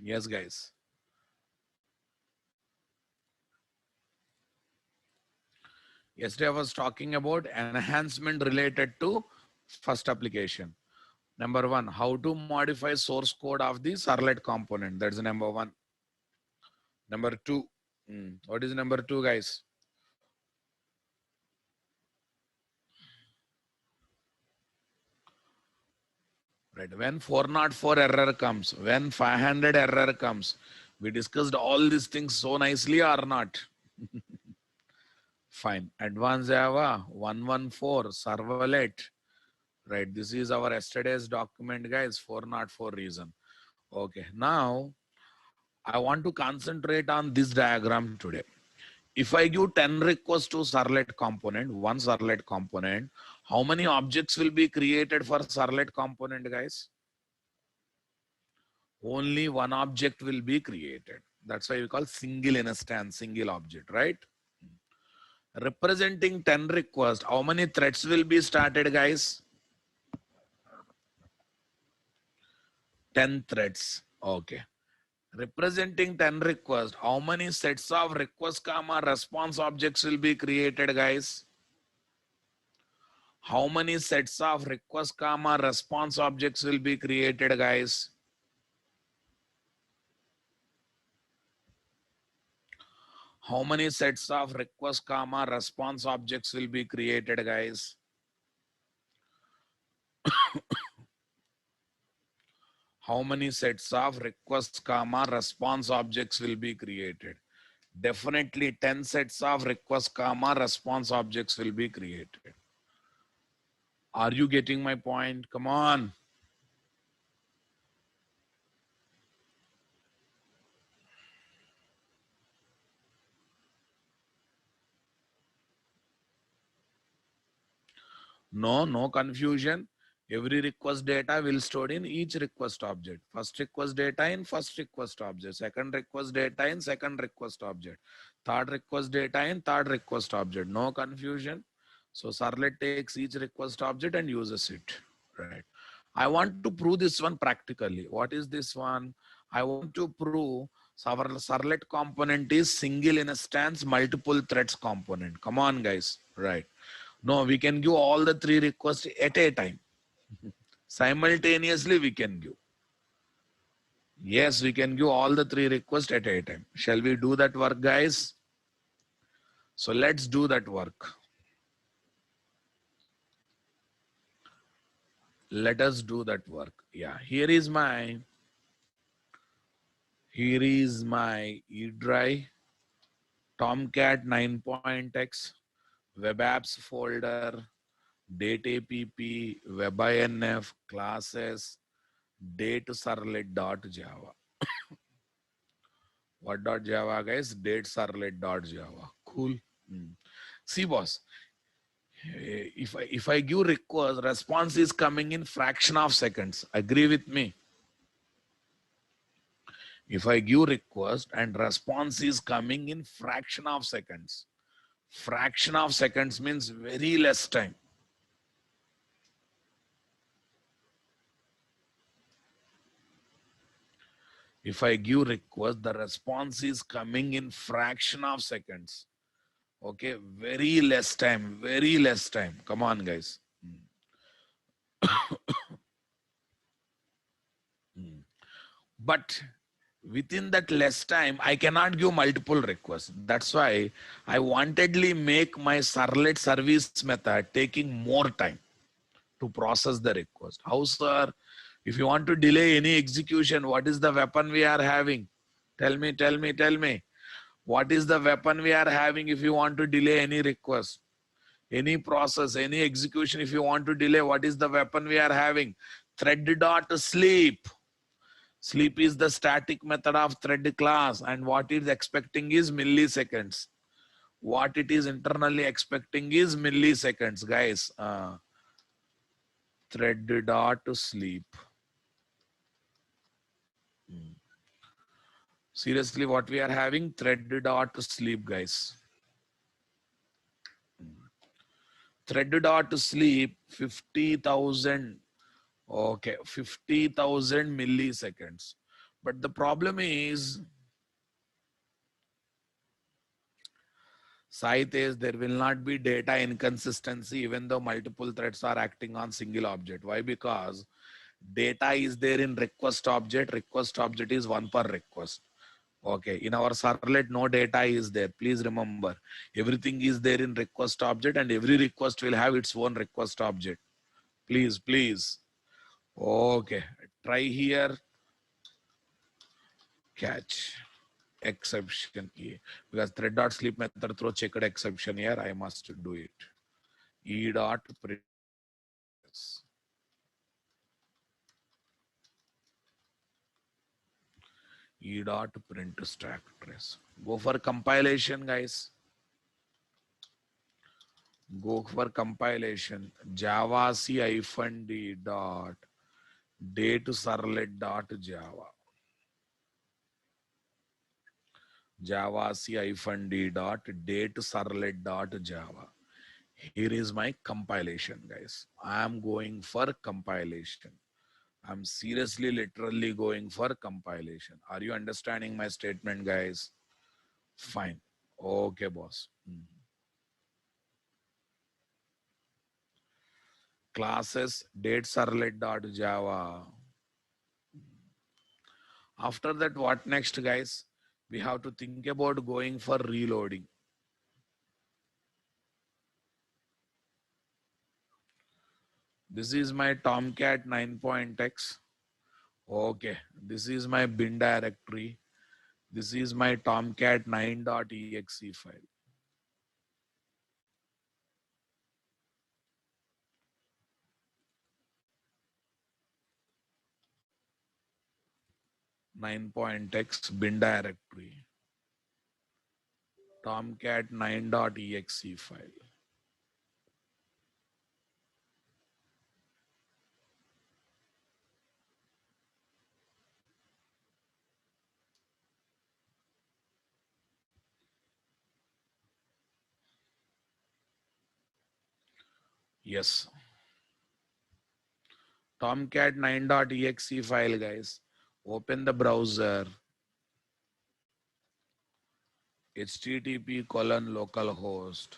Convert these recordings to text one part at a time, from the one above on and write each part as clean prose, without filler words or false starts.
Yes, guys. Yesterday I was talking about enhancement related to first application. Number one, how to modify source code of the servlet component. That's number one. Number two, what is number two, guys? Right. When 404 error comes, when 500 error comes, we discussed all these things so nicely or not? Fine. Advanced Java 114 servlet. Right. This is our yesterday's document, guys. 404 reason. Okay. Now I want to concentrate on this diagram today. If I give 10 requests to servlet component, one servlet component, how many objects will be created for servlet component, guys? Only one object will be created. That's why we call single instance, single object, right? Representing 10 requests, how many threads will be started, guys? 10 threads. Okay. Representing 10 requests, how many sets of request comma response objects will be created, guys? How many sets of request comma response objects will be created, guys? How many sets of request comma response objects will be created, guys? How many sets of request comma response objects will be created? Definitely 10 sets of request comma response objects will be created. Are you getting my point? Come on. No confusion. Every request data will stored in each request object. First request data in first request object. Second request data in second request object. Third request data in third request object. No confusion. So servlet takes each request object and uses it. Right. I want to prove this one practically. What is this one? I want to prove our servlet component is single instance multiple threads component. Come on, guys. Right. No, we can give all the three requests at a time. Simultaneously, we can give. Yes, we can give all the three requests at a time. Shall we do that work, guys? So let's do that work. Let us do that work. Yeah, here is my eDrive, Tomcat 9.x, web apps folder, date app, webinf, classes, date servlet.java. What dot Java, guys? Date servlet.java. Cool. See, boss, if I give request, response is coming in fraction of seconds. Agree with me? If I give request and response is coming in fraction of seconds. Fraction of seconds means very less time. If I give request, the response is coming in fraction of seconds. Okay, very less time, very less time. Come on, guys. But within that less time, I cannot give multiple requests. That's why I wantedly make my servlet service method taking more time to process the request. How, sir? If you want to delay any execution, what is the weapon we are having? Tell me, tell me, tell me. What is the weapon we are having if you want to delay any request? Any process, any execution, if you want to delay, what is the weapon we are having? Thread dot sleep. Sleep is the static method of thread class, and what it is expecting is milliseconds. What it is internally expecting is milliseconds, guys. Thread dot sleep. Seriously, what we are having? Thread dot sleep, guys. Thread dot sleep 50,000. Okay, 50,000 milliseconds. But the problem is, Sahit, is there will not be data inconsistency even though multiple threads are acting on single object. Why? Because data is there in request object. Request object is one per request. Okay, in our servlet, no data is there. Please remember, everything is there in request object, and every request will have its own request object. Please, please. Okay, try here, catch exception here. Because thread.sleep method throw checked exception here, I must do it. E dot print. E dot print stack trace. Go for compilation, guys. Go for compilation. Java C hyphen D dot date servlet dot Java. Java C hyphen D dot date servlet dot Java. Here is my compilation, guys. I am going for compilation. I'm seriously, literally going for compilation. Are you understanding my statement, guys? Fine. Okay, boss. Classes date servlet dot Java. After that, what next, guys? We have to think about going for reloading. This is my Tomcat 9.x. Okay, this is my bin directory. This is my Tomcat 9.exe file. .x bin directory. Tomcat 9.exe file. Yes. Tomcat 9.exe file, guys. Open the browser. HTTP colon localhost.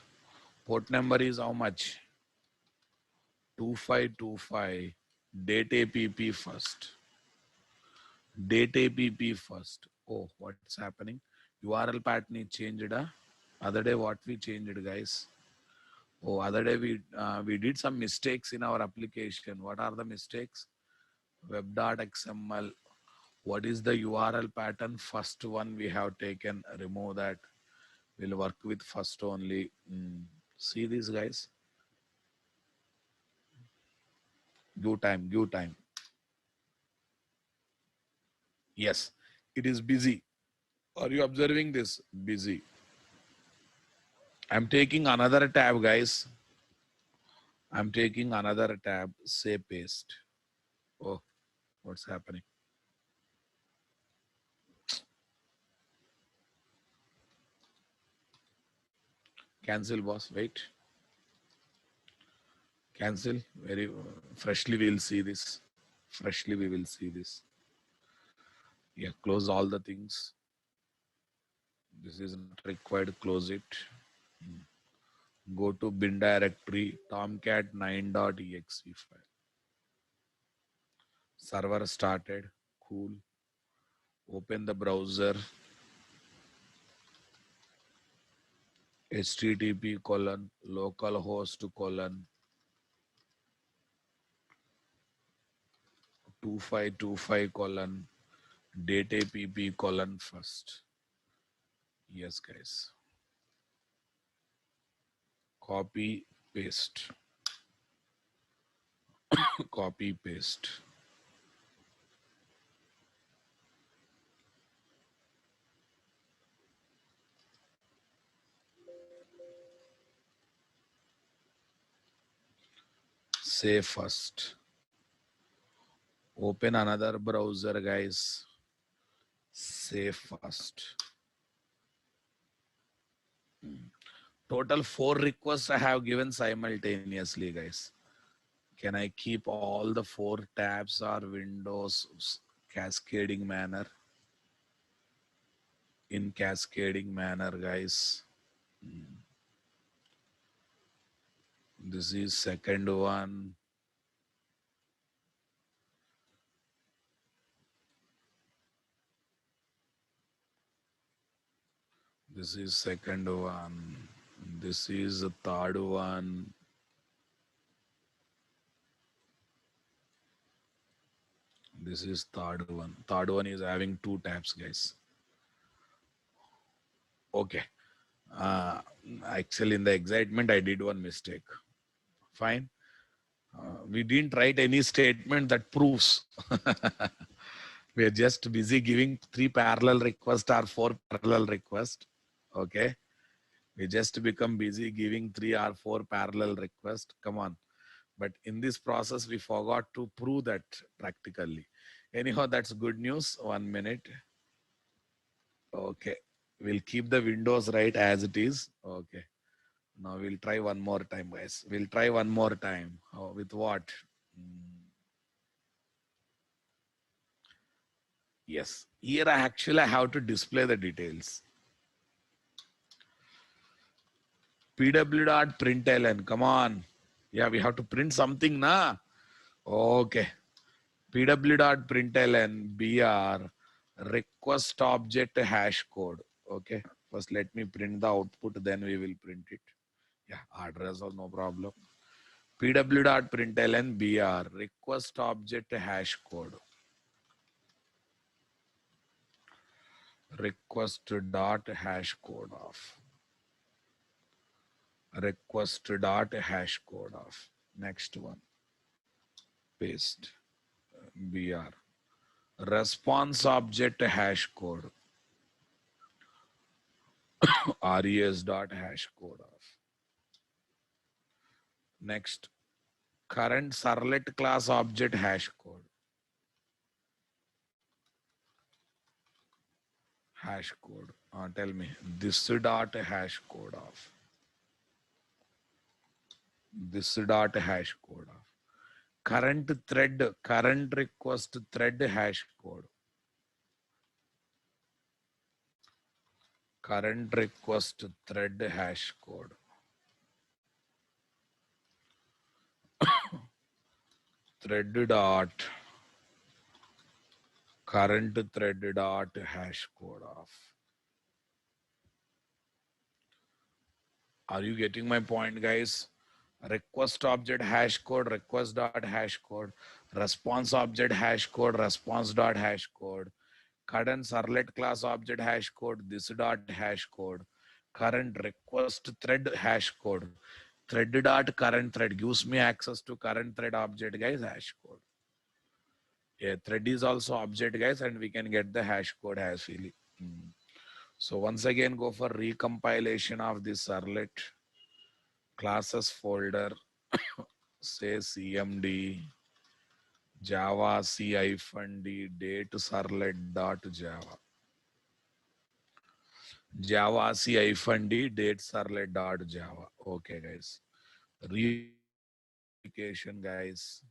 Port number is how much? 2525. Date app first. Date app first. Oh, what's happening? URL pattern is changed. Other day what we changed, guys? Oh, other day we did some mistakes in our application. What are the mistakes? Web.xml. What is the URL pattern? First one we have taken. Remove that. We'll work with first only. See this, guys. Give time. Give time. Yes, it is busy. Are you observing this? Busy. I'm taking another tab, guys. I'm taking another tab. Say paste. Oh, what's happening? Cancel, boss. Wait. Cancel. Very freshly we will see this. Freshly we will see this. Yeah, close all the things. This is not required. Close it. Go to bin directory tomcat 9.exe file. Server started. Cool. Open the browser. HTTP colon localhost colon 2525 colon date app colon first. Yes, guys. Copy, paste. Copy, paste. Save first. Open another browser, guys. Save first. Total 4 requests I have given simultaneously, guys. Can I keep all the 4 tabs or windows? cascading manner. In cascading manner, guys. This is second one. This is second one. This is the third one. This is third one. Third one is having two tabs, guys. Okay. Uh, Actually, in the excitement, I did one mistake. Fine. We didn't write any statement that proves. We are just busy giving 3 parallel requests or 4 parallel requests. Okay. We just become busy giving 3 or 4 parallel requests. Come on. But in this process, we forgot to prove that practically. Anyhow, that's good news. 1 minute. Okay. We'll keep the windows right as it is. Okay. Now we'll try one more time, guys. We'll try one more time. Oh, with what? Yes. Here I actually have to display the details. pw.println. Come on. Yeah, we have to print something, na? Okay. pw.println br request object hash code. Okay. First, let me print the output, then we will print it. Yeah, address or no problem. pw.println br request object hash code. Request dot hash code of. Request dot hash code of. Next one. Paste. Br. Response object hash code. res dot hash code of. Next. Current servlet class object hash code. Hash code. Tell me. This dot hash code of. This dot hash code of. Current thread. Current request thread hash code. Current request thread hash code. Thread dot current thread dot hash code of. Are you getting my point, guys? Request object hash code, request dot hash code, response object hash code, response dot hash code, current servlet class object hash code, this dot hash code, current request thread hash code, thread dot current thread gives me access to current thread object, guys, hash code. Yeah, thread is also object, guys, and we can get the hash code as freely. So once again, go for recompilation of this servlet classes folder. Say cmd java c-d date servlet dot java. Java c-d date servlet dot java. Okay, guys. Replication, guys.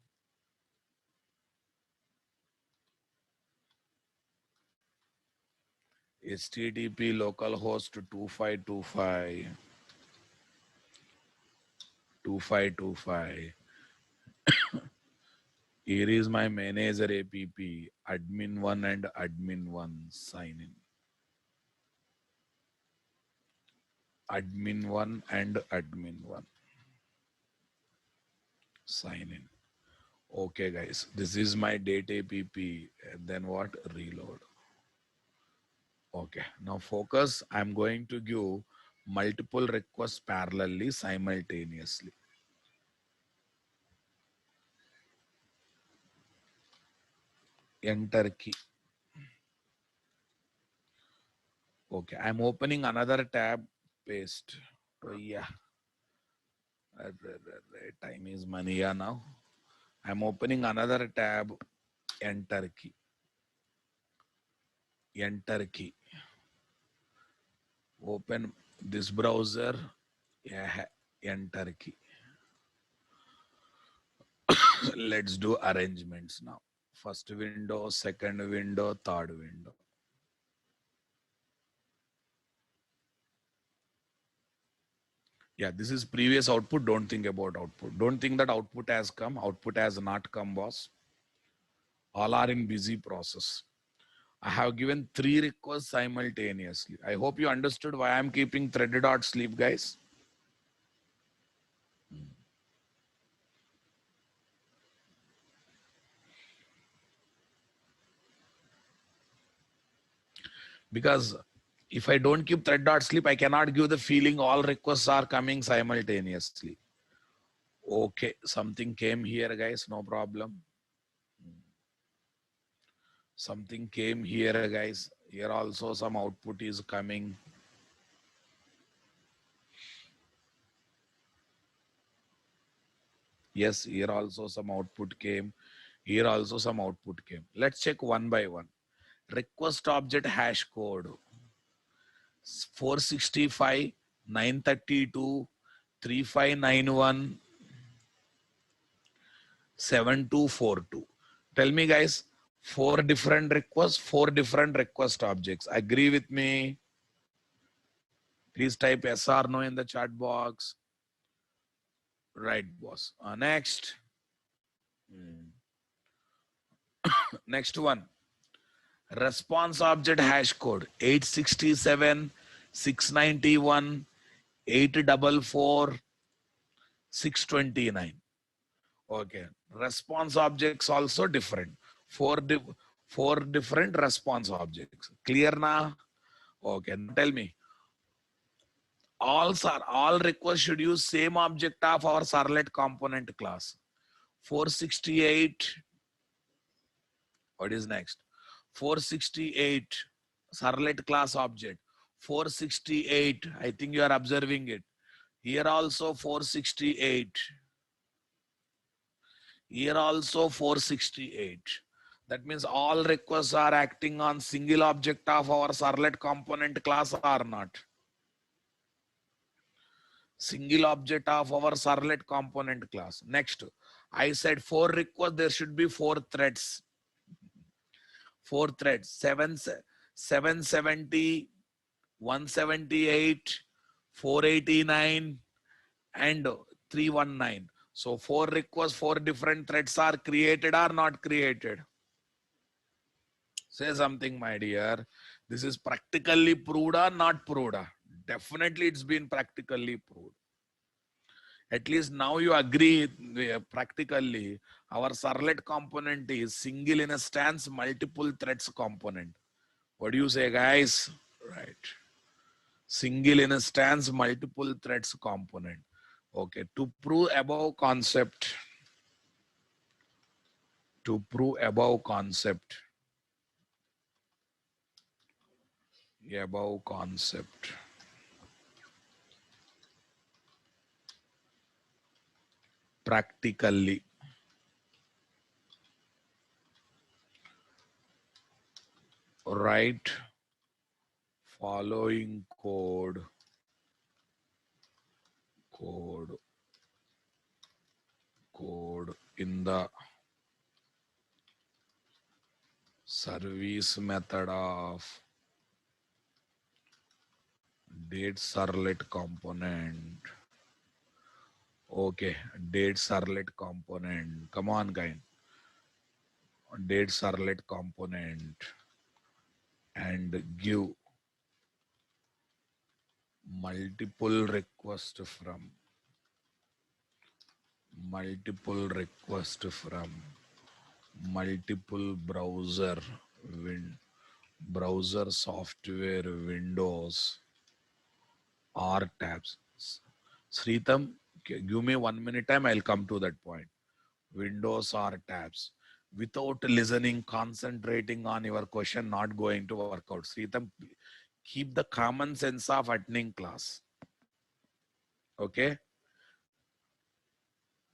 HTTP localhost 2525 2525. Here is my manager app, admin1 and admin1 sign in. Admin1 and admin1 sign in. Okay, guys, this is my date app. And then what? Reload. Okay, now focus. I'm going to give multiple requests parallelly simultaneously. Enter key. Okay, I'm opening another tab. Paste. Oh, yeah. Time is money, yeah, now. I'm opening another tab. Enter key. Enter key. Open this browser. Yeah, enter key. Let's do arrangements now. First window, second window, third window. Yeah, this is previous output. Don't think about output. Don't think that output has come. Output has not come, boss. All are in busy process. I have given 3 requests simultaneously. I hope you understood why I'm keeping threaded.sleep, guys. Because if I don't keep thread.sleep, I cannot give the feeling all requests are coming simultaneously. Okay, something came here, guys. No problem. Something came here, guys. Here also some output is coming. Yes, here also some output came. Here also some output came. Let's check one by one. Request object hash code 465 932 3591 7242. Tell me, guys, 4 different request objects. Agree with me? Please type yes or no in the chat box. Right, boss. Next. Next one. Response object hash code 867 691 844 629. Okay. Response objects also different. Four different response objects. Clear now? Okay. Tell me. All requests should use same object of our servlet component class. 468. What is next? 468 servlet class object. 468. I think you are observing it. Here also 468. Here also 468. That means all requests are acting on single object of our servlet component class or not. Single object of our servlet component class. Next, I said 4 requests, there should be 4 threads. 4 threads, 770, 178, 489, and 319. So 4 requests, 4 different threads are created or not created. Say something, my dear. This is practically proved or not proved? Definitely it's been practically proved. At least now you agree practically our servlet component is single instance multiple threads component. What do you say, guys? Right. Single instance multiple threads component. Okay. To prove above concept. Practically. Write following code in the service method of date servlet component. Okay, date servlet component. Come on, guys. Date servlet component and give multiple request from multiple browser software windows or tabs. Sritam, give me 1 minute time, I'll come to that point. Windows or tabs. Without listening, concentrating on your question, not going to work out. Sritam, keep the common sense of attending class. Okay?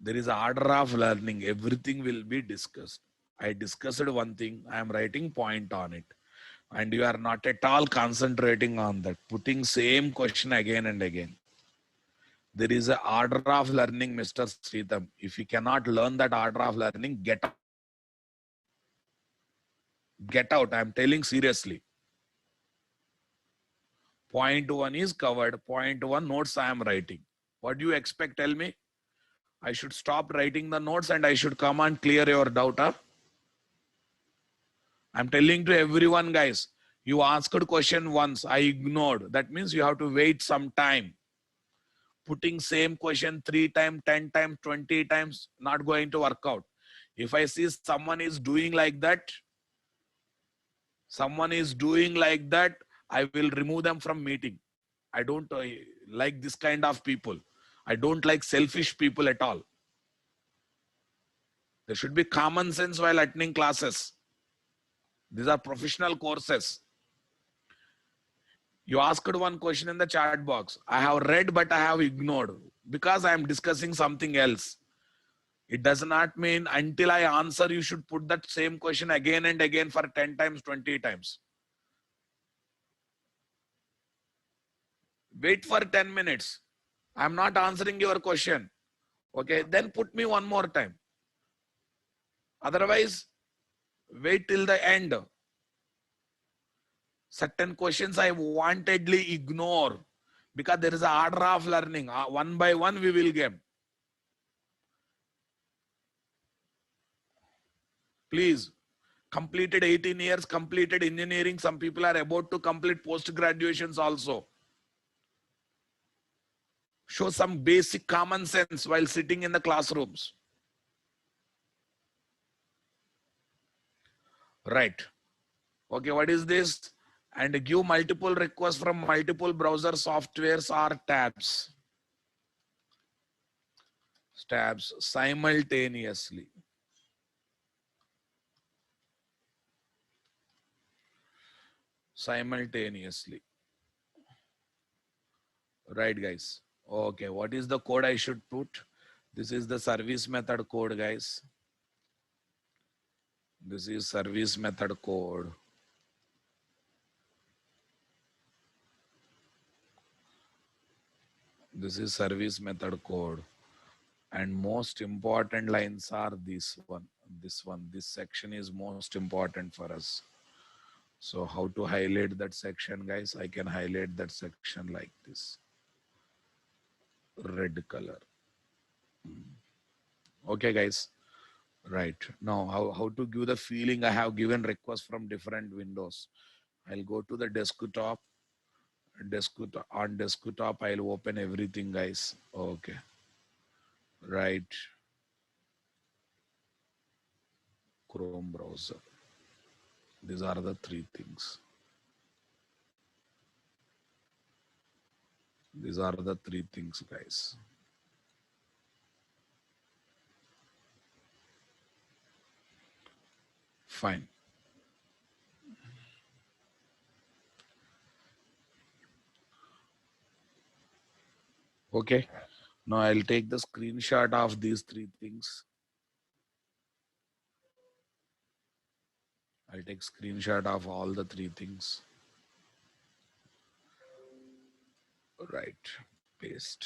There is order of learning. Everything will be discussed. I discussed one thing. I am writing point on it. And you are not at all concentrating on that. Putting same question again and again. There is an order of learning, Mr. Sritam. If you cannot learn that order of learning, get out. Get out. I'm telling seriously. Point one is covered. Point one notes I am writing. What do you expect? Tell me. I should stop writing the notes and I should come and clear your doubt. Huh? I'm telling to everyone, guys. You asked a question once. I ignored. That means you have to wait some time. Putting same question 3 times, 10 times, 20 times, not going to work out. If I see someone is doing like that, I will remove them from meeting. I don't like this kind of people. I don't like selfish people at all. There should be common sense while attending classes. These are professional courses. You asked one question in the chat box. I have read, but I have ignored because I am discussing something else. It does not mean until I answer, you should put that same question again and again for 10 times, 20 times. Wait for 10 minutes. I'm not answering your question. Okay, then put me one more time. Otherwise, wait till the end. Certain questions I wantedly ignore because there is an order of learning. One by one we will get. Please, completed 18 years, completed engineering. Some people are about to complete post-graduations also. Show some basic common sense while sitting in the classrooms. Right. Okay, what is this? And give multiple requests from multiple browser softwares or tabs. Tabs simultaneously. Simultaneously. Right, guys. Okay, what is the code I should put? This is the service method code, guys. This is service method code. This is service method code. And most important lines are this one. This section is most important for us. So how to highlight that section, guys? I can highlight that section like this. Red color. Okay, guys. Right. Now, how to give the feeling I have given requests from different windows. I'll go to the desktop. On desktop, I'll open everything, guys. Okay. Right. Chrome browser. These are the three things. These are the three things, guys. Fine. Okay. Now I'll take the screenshot of these three things. I'll take screenshot of all the three things. Right. Paste.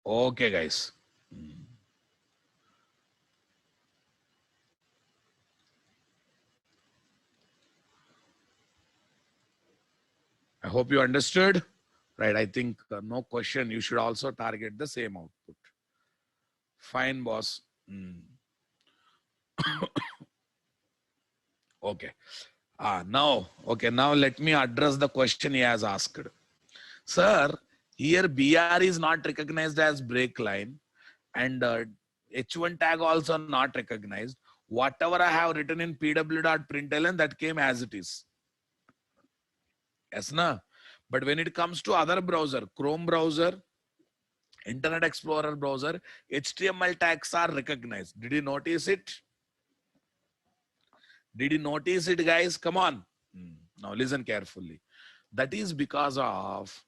Okay, guys. I hope you understood. Right. I think no question. You should also target the same output. Fine, boss. Okay. Now let me address the question he has asked. Sir, here BR is not recognized as break line and H1 tag also not recognized. Whatever I have written in pw.println, that came as it is. Yes, na? But when it comes to other browser, Chrome browser, Internet Explorer browser, HTML tags are recognized. Did you notice it? Did you notice it, guys? Come on. Now listen carefully. That is because of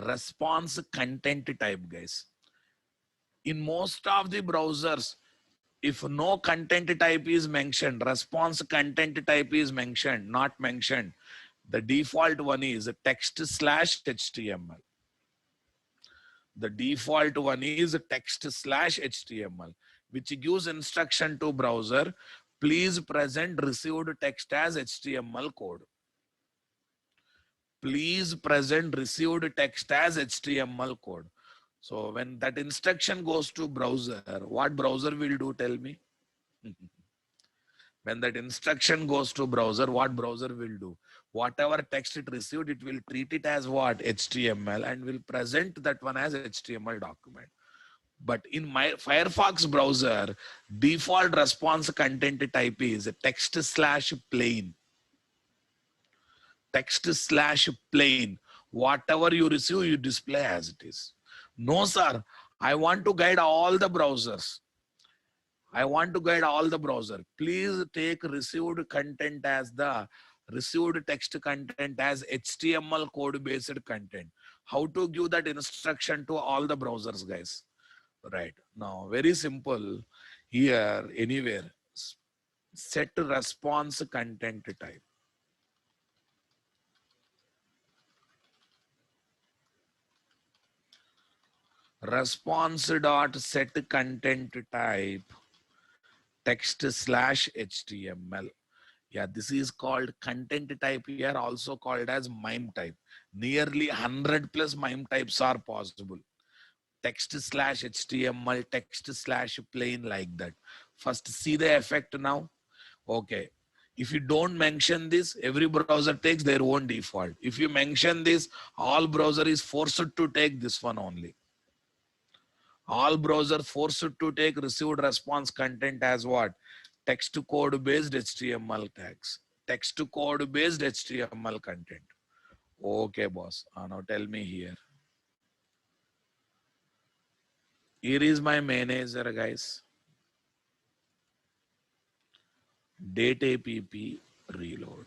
response content type, guys. In most of the browsers, if no content type is mentioned, response content type is mentioned, not mentioned, the default one is text/HTML. The default one is text/HTML, which gives instruction to browser, please present received text as HTML code. Please present received text as HTML code. So when that instruction goes to browser, what browser will do, tell me? When that instruction goes to browser, what browser will do? Whatever text it received, it will treat it as what? HTML, and will present that one as HTML document. But in my Firefox browser, default response content type is text/plain. Text/plain. Whatever you receive, you display as it is. No, sir. I want to guide all the browsers. I want to guide all the browser. Please take received content as the received text content as HTML code based content. How to give that instruction to all the browsers, guys? Right now, very simple. Here, anywhere, set response content type. Response dot set content type text/HTML. Yeah, this is called content type here, also called as MIME type. Nearly 100 plus MIME types are possible. Text/HTML, text/plain, like that. First, see the effect now. Okay. If you don't mention this, every browser takes their own default. If you mention this, all browser is forced to take this one only. All browser forced to take received response content as what? Text to code based HTML tags. Text to code based HTML content. Okay, boss. Now tell me here. Here is my manager, guys. Date app reload.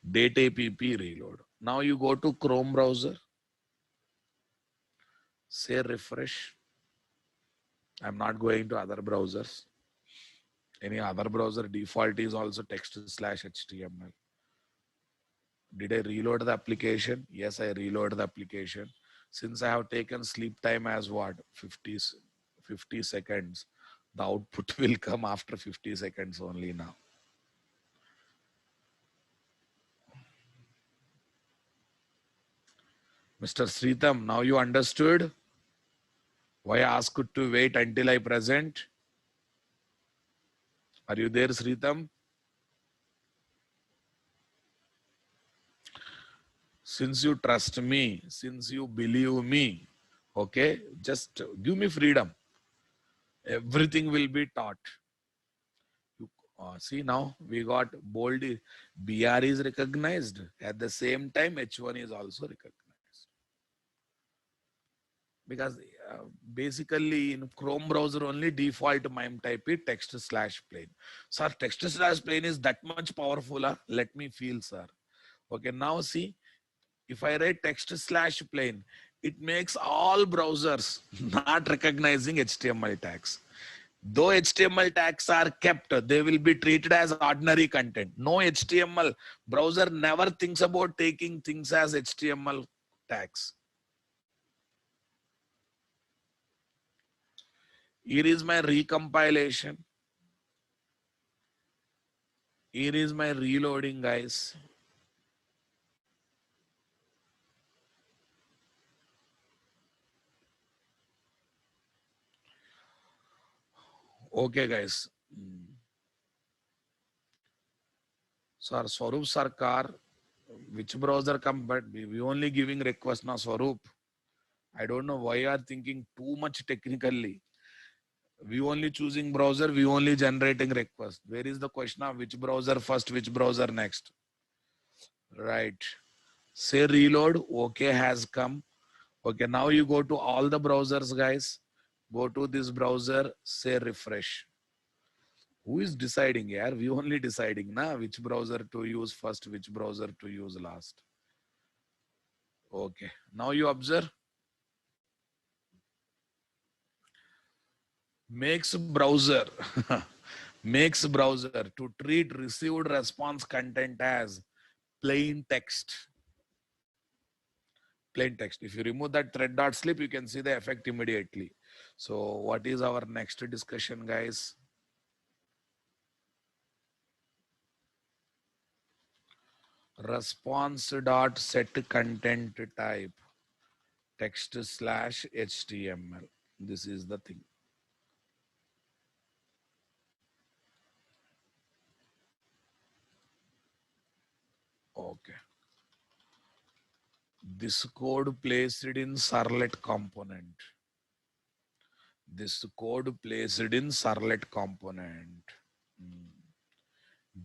Date app reload. Now you go to Chrome browser. Say refresh. I'm not going to other browsers. Any other browser default is also text/HTML. Did I reload the application? Yes, I reload the application. Since I have taken sleep time as what? 50 seconds. The output will come after 50 seconds only now. Mr. Sritam, now you understood why I asked to wait until I present? Are you there, Sritam? Since you trust me, since you believe me, okay, just give me freedom. Everything will be taught. See, now we got bold. BR is recognized. At the same time, H1 is also recognized. Because basically in Chrome browser only default MIME type is text/plain. Sir, text/plain is that much powerful. Huh? Let me feel, sir. Okay, now see, if I write text/plain, it makes all browsers not recognizing HTML tags. Though HTML tags are kept, they will be treated as ordinary content. No HTML browser never thinks about taking things as HTML tags. Here is my recompilation. Here is my reloading, guys. Okay, guys. Sir, Swaroop Sarkar, which browser come, but we only giving request now, Swaroop. I don't know why you are thinking too much technically. We only choosing browser, we only generating request. Where is the question of which browser first, which browser next? Right. Say reload, okay, has come. Okay, now you go to all the browsers, guys. Go to this browser, say refresh. Who is deciding here? We only deciding na which browser to use first, which browser to use last. Okay, now you observe. Makes browser makes browser to treat received response content as plain text. plain text. If you remove that thread dot slip, you can see the effect immediately. So what is our next discussion, guys? Response dot set content type text slash HTML. This is the thing. Okay. This code placed in servlet component. This code placed in servlet component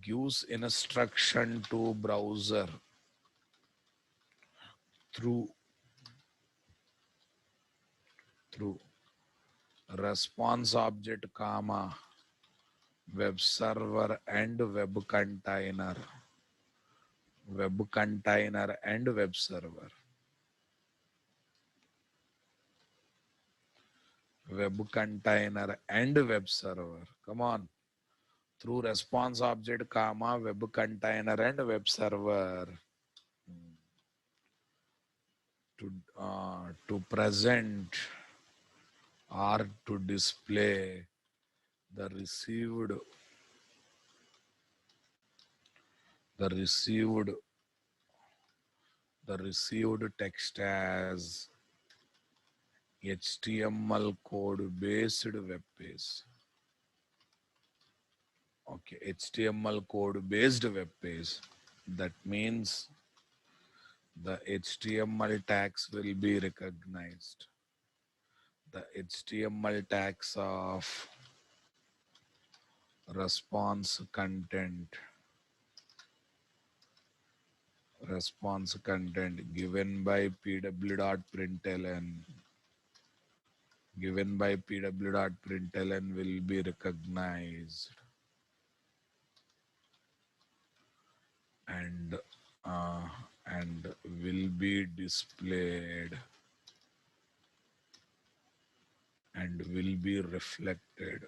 gives instruction to browser through response object comma web server and web container and web server come on, through response object comma web container and web server to present or to display the received text as HTML code based web page. Okay, HTML code based web page. That means the HTML tags will be recognized. The HTML tags of response content given by pw.println will be recognized and will be displayed and will be reflected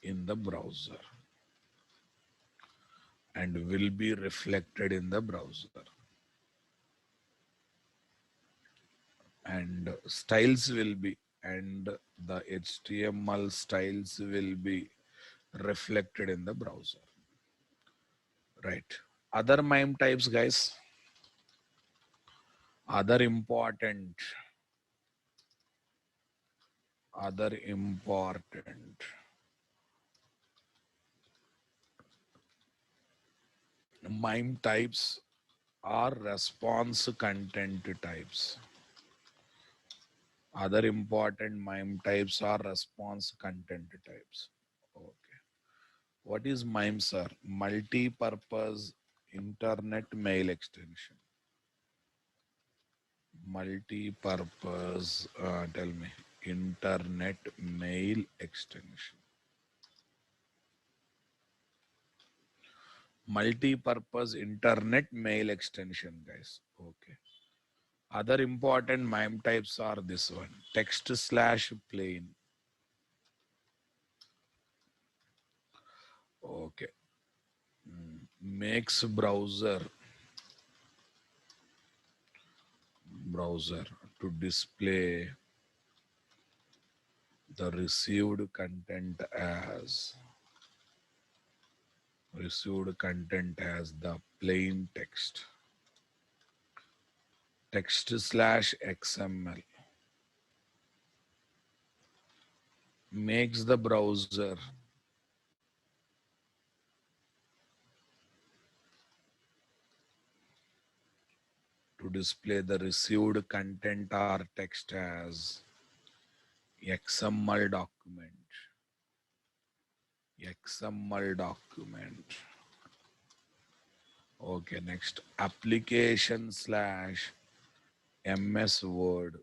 in the browser and styles will be, and the HTML styles will be reflected in the browser. Right. Other MIME types, guys. Other important MIME types are response content types. Other important MIME types are response content types. Okay. What is MIME, sir? Multi-purpose internet mail extension. Multi-purpose, tell me, internet mail extension. Multi-purpose internet mail extension, guys. Okay. Other important MIME types are this one, text slash plain. Okay. Makes browser to display the received content as the plain text slash XML. Makes the browser to display the received content or text as XML document. Okay, next, application slash MS Word.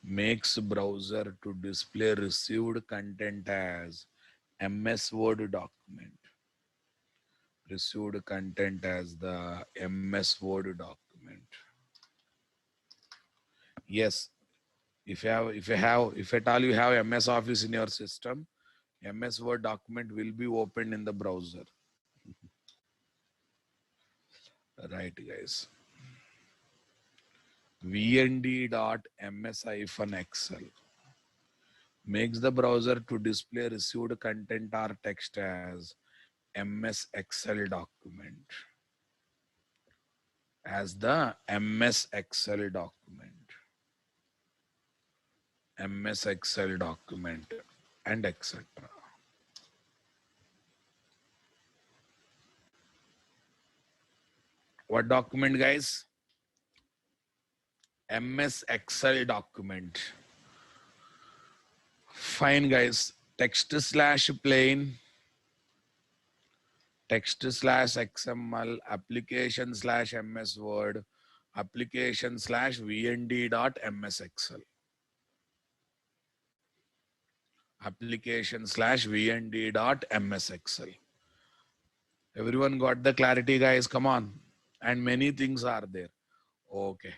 Makes browser to display received content as MS Word document. Received content as the MS Word document. Yes, if at all you have MS Office in your system, MS Word document will be opened in the browser. Right, guys. vnd.ms-excel makes the browser to display received content or text as MS Excel document. As the MS Excel document. MS Excel document and etc. What document, guys? MS Excel document. Fine, guys. Text slash plain, text slash XML, application slash MS Word, application slash vnd.ms Excel. Application slash vnd.ms Excel. Everyone got the clarity, guys? Come on. And many things are there. Okay.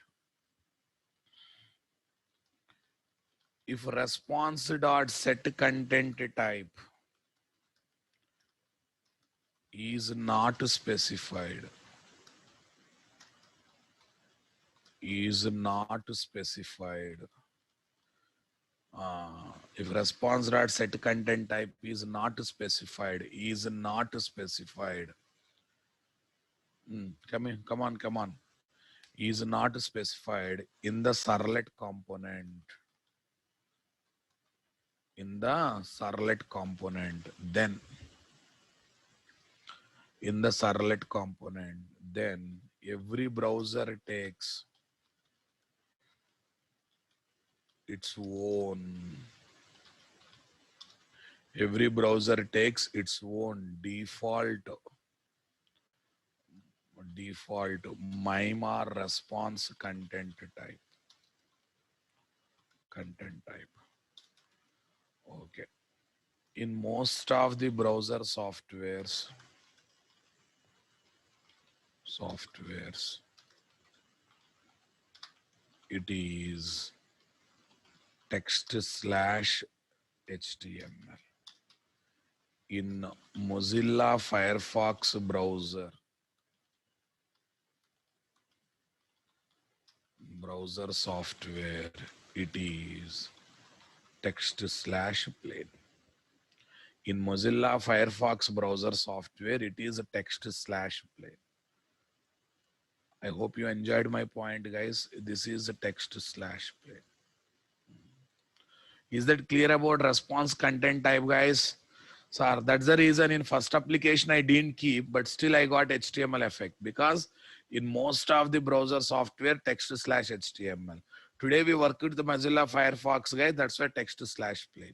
If response dot set content type is not specified, if response dot set content type is not specified, come on, is not specified in the servlet component, then every browser takes its own default MIME or response content type. Okay. In most of the browser softwares, it is text slash HTML. In Mozilla Firefox browser software, it is text slash plain. In Mozilla Firefox browser software, it is a text slash plain. I hope you enjoyed my point, guys. This is a text slash plain. Is that clear about response content type, guys? Sir, that's the reason in first application I didn't keep, but still I got HTML effect because in most of the browser software, text slash HTML. Today we work with the Mozilla Firefox, guys. That's why text slash plain.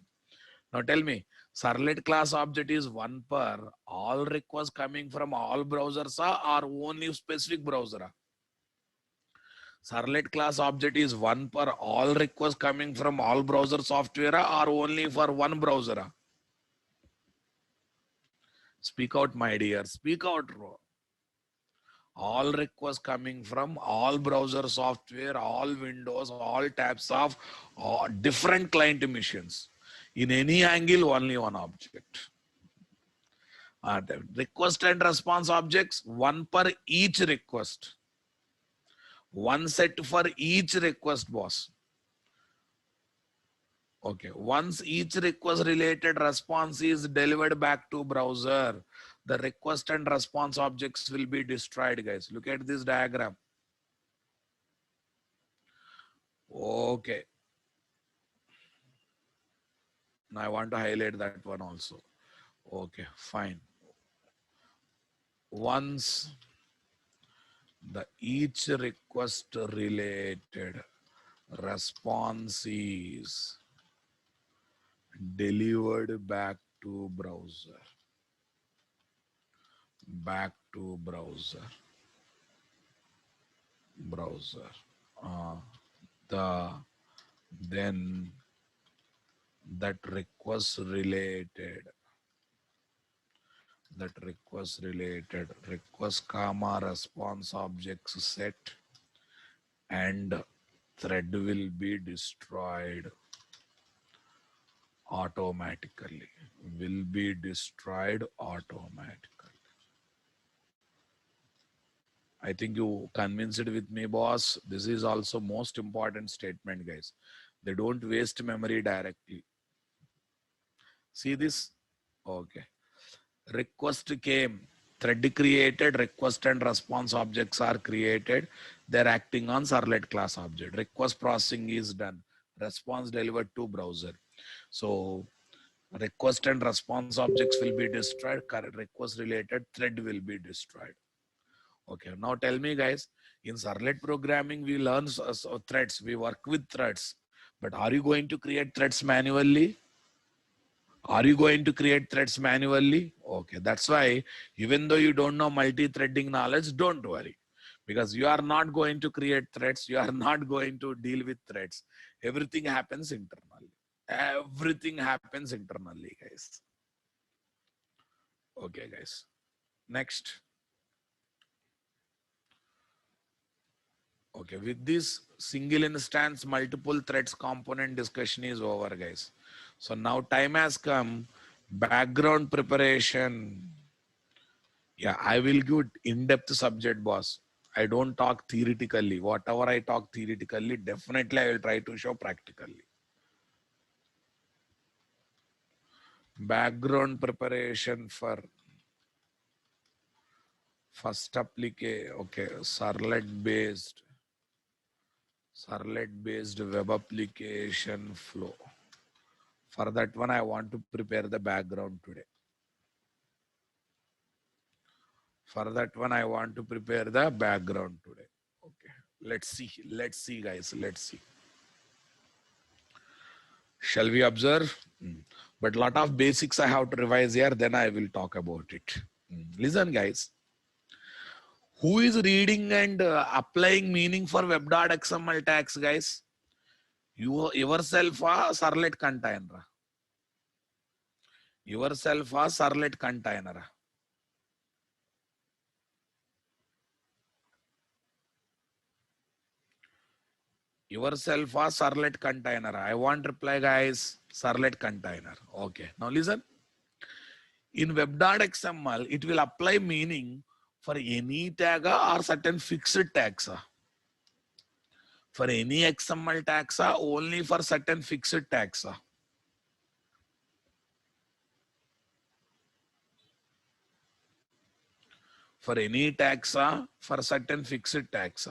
Now tell me, servlet class object is one per all requests coming from all browsers or only specific browser? Servlet class object is one per all requests coming from all browser software or only for one browser? Speak out, my dear. Speak out, bro. All requests coming from all browser software, all windows, all tabs of different client machines. In any angle, only one object. The request and response objects, one per each request. One set for each request, boss. Okay. Once each request related response is delivered back to browser, the request and response objects will be destroyed, guys. Look at this diagram. Okay. Now I want to highlight that one also. Okay, fine. Once the each request related response is delivered back to browser, then that request related request comma response objects set and thread will be destroyed automatically. I think you convinced with me, boss. This is also most important statement, guys. They don't waste memory directly. See this? Okay. Request came. Thread created. Request and response objects are created. They're acting on servlet class object. Request processing is done. Response delivered to browser. So request and response objects will be destroyed. Current request related thread will be destroyed. Okay, now tell me, guys, in servlet programming, we learn threads, we work with threads, but are you going to create threads manually? Are you going to create threads manually? Okay, that's why even though you don't know multi-threading knowledge, don't worry, because you are not going to create threads. You are not going to deal with threads. Everything happens internally. Everything happens internally, guys. Okay, guys. Next. Okay, with this single instance, multiple threads component discussion is over, guys. So now time has come. Background preparation. Yeah, I will give in-depth subject, boss. I don't talk theoretically. Whatever I talk theoretically, definitely I will try to show practically. Background preparation for first application. Okay, servlet based web application flow. For that one, I want to prepare the background today. For that one, I want to prepare the background today. Okay. Let's see, guys. Let's see. Shall we observe? But lot of basics I have to revise here. Then I will talk about it. Listen, guys. Who is reading and applying meaning for web.xml tags, guys? You yourself or servlet container? Yourself or servlet container? Yourself or servlet container? I want reply, guys. Servlet container. Okay. Now listen. In web.xml, it will apply meaning for any tag or certain fixed tags. For any XML tags, only for certain fixed tags. For any tags, for certain fixed tags.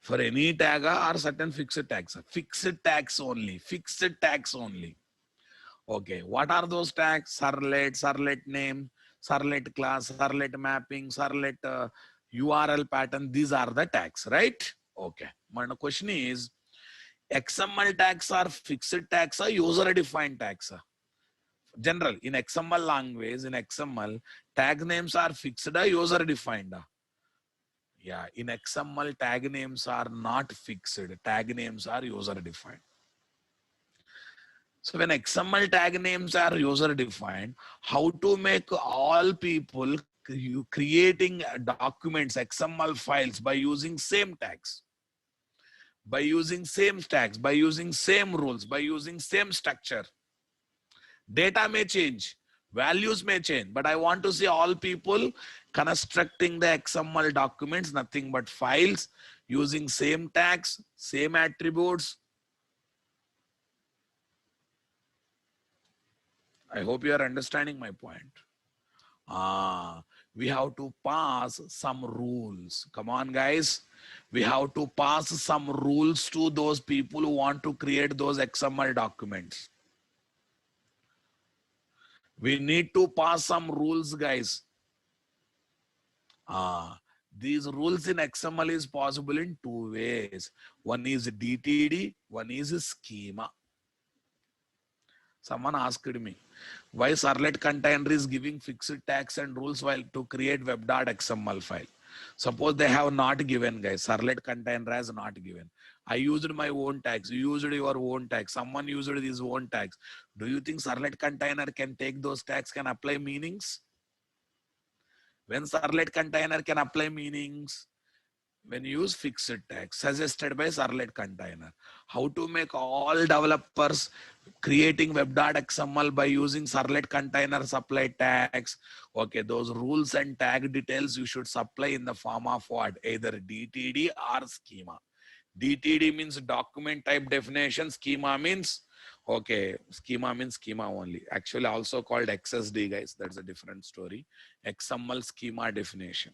For any tag or certain fixed tags. Fixed tags only. Fixed tags only. Okay. What are those tags? Servlet, servlet name, servlet class, servlet mapping, servlet URL pattern. These are the tags, right? Okay. My question is, XML tags are fixed tags or user defined tags? General, in XML language, in XML, tag names are fixed or user defined? Yeah, in XML, tag names are not fixed. Tag names are user defined. So when XML tag names are user defined, how to make all people creating documents, XML files by using same tags, by using same tags, by using same rules, by using same structure. Data may change, values may change, but I want to see all people constructing the XML documents, nothing but files using same tags, same attributes. I hope you are understanding my point. We have to pass some rules. Come on, guys. We have to pass some rules to those people who want to create those XML documents. We need to pass some rules, guys. These rules in XML is possible in two ways. One is DTD, one is schema. Someone asked me, why servlet container is giving fixed tags and rules while to create web.xml file? Suppose they have not given, guys. Servlet container has not given. I used my own tags. You used your own tags. Someone used his own tags. Do you think servlet container can take those tags, can apply meanings? When servlet container can apply meanings, when you use fixed tags suggested by servlet container. How to make all developers creating web.xml by using servlet container supply tags. Okay, those rules and tag details you should supply in the form of what? Either DTD or schema. DTD means document type definition. Schema means, okay, schema means schema only. Actually also called XSD, guys. That's a different story. XML schema definition.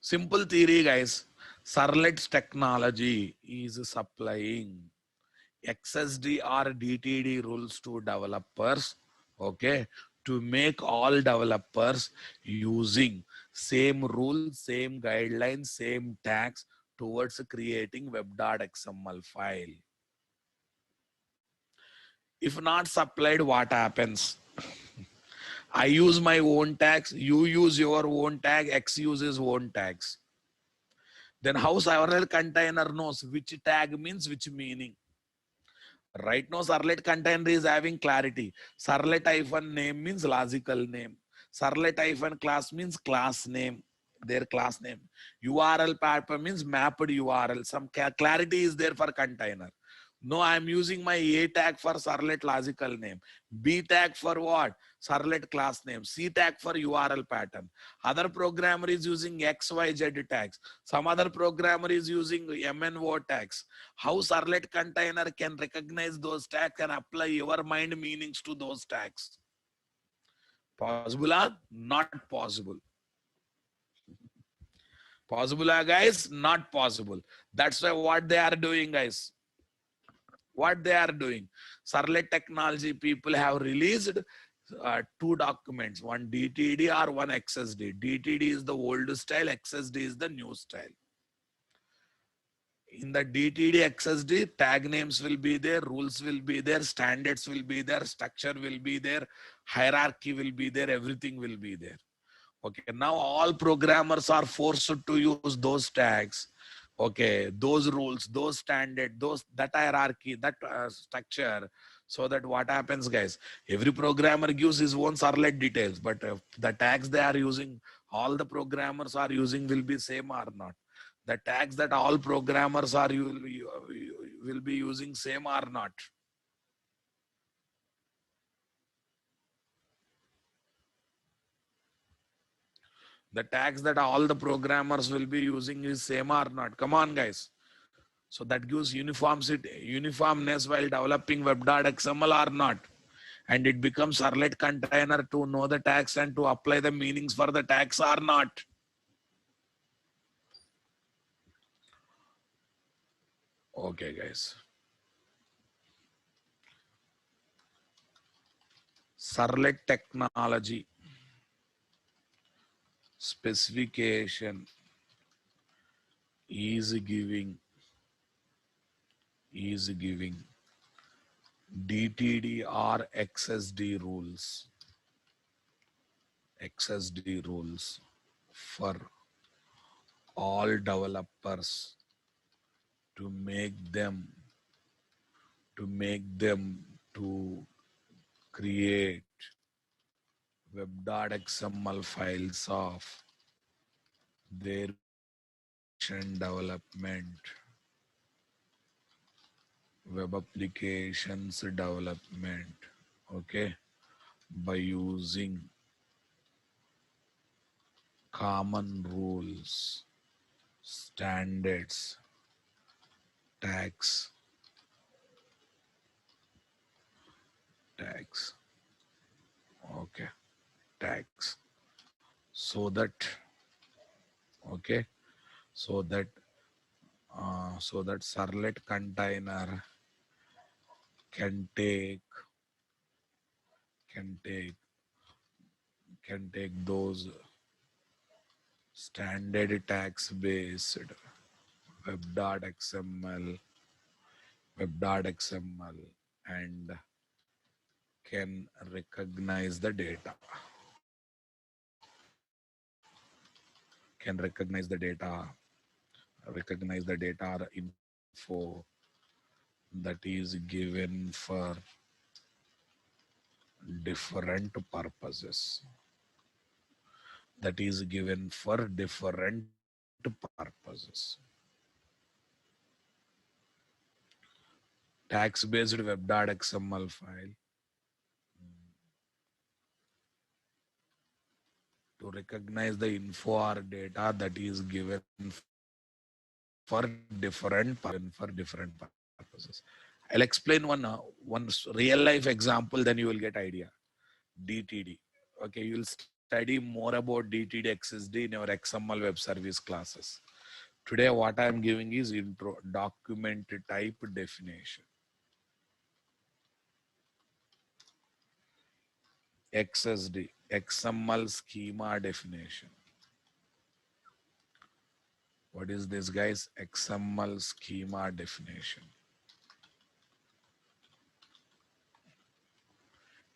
Simple theory, guys. Servlet's technology is supplying XSD or DTD rules to developers, okay, to make all developers using same rules, same guidelines, same tags towards creating web.xml file. If not supplied, what happens? I use my own tags, you use your own tag, X uses own tags. Then how servlet container knows which tag means which meaning? Right now, servlet container is having clarity. Servlet hyphen name means logical name. Servlet hyphen class means class name, their class name. URL path means mapped URL. Some clarity is there for container. No, I'm using my A tag for servlet logical name. B tag for what? Servlet class name. C tag for URL pattern. Other programmer is using XYZ tags. Some other programmer is using MNO tags. How servlet container can recognize those tags and apply your mind meanings to those tags? Possible or not possible? Possible, guys? Not possible. That's why what they are doing, guys. What they are doing. Servlet technology people have released two documents, one DTD or one XSD. DTD is the old style, XSD is the new style. In the DTD XSD, tag names will be there, rules will be there, standards will be there, structure will be there, hierarchy will be there, everything will be there. Okay, now all programmers are forced to use those tags. Okay, those rules, those standard, those that hierarchy, that structure. So that what happens, guys? Every programmer gives his own servlet details, but the tags they are using, all the programmers are using will be same or not. The tags that all programmers are will be using same or not. The tags that all the programmers will be using is same or not. Come on, guys. So that gives uniformness while developing web.xml or not. And it becomes servlet container to know the tags and to apply the meanings for the tags or not. Okay, guys. Servlet technology specification is giving DTD or XSD rules for all developers to make them to create web.xml files of their development, web applications development, okay, by using common rules, standards, tags, okay, tags, so that, okay, so that servlet container can take can take those standard tags based web.xml and can recognize the data, or info that is given for different purposes. That is given for different purposes. Tax-based web.xml file to recognize the info or data that is given for different purposes. I'll explain one real life example, then you will get idea. DTD. Okay, you'll study more about DTD XSD in your XML web service classes. Today, what I am giving is intro document type definition. XSD, XML schema definition. What is this, guys? XML schema definition.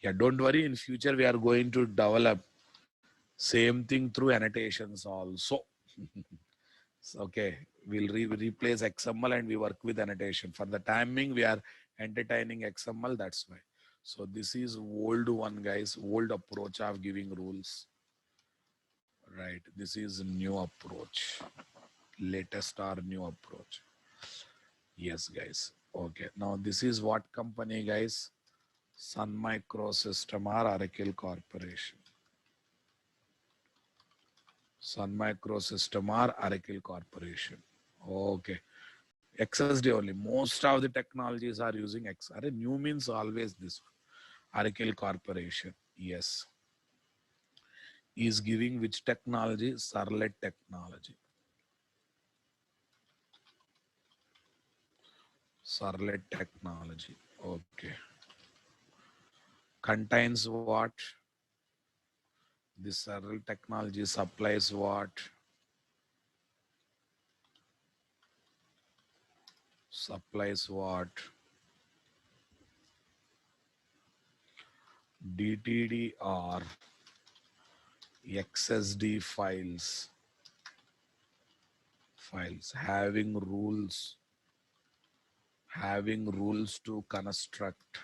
Yeah, don't worry. In future, we are going to develop same thing through annotations also. Okay, we'll replace XML and we work with annotation. For the timing, we are entertaining XML. That's why. So this is old one, guys. Old approach of giving rules. Right. This is new approach. Latest or new approach. Yes, guys. Okay. Now this is what company, guys? Sun Microsystem or Oracle Corporation. Sun Microsystem or Oracle Corporation. Okay. XSD only. Most of the technologies are using X. New means always this one. Oracle Corporation. Yes. Is giving which technology? Servlet technology. Servlet technology. Okay. Contains what? This Servlet technology supplies what? Supplies what? DTD or XSD files having rules to construct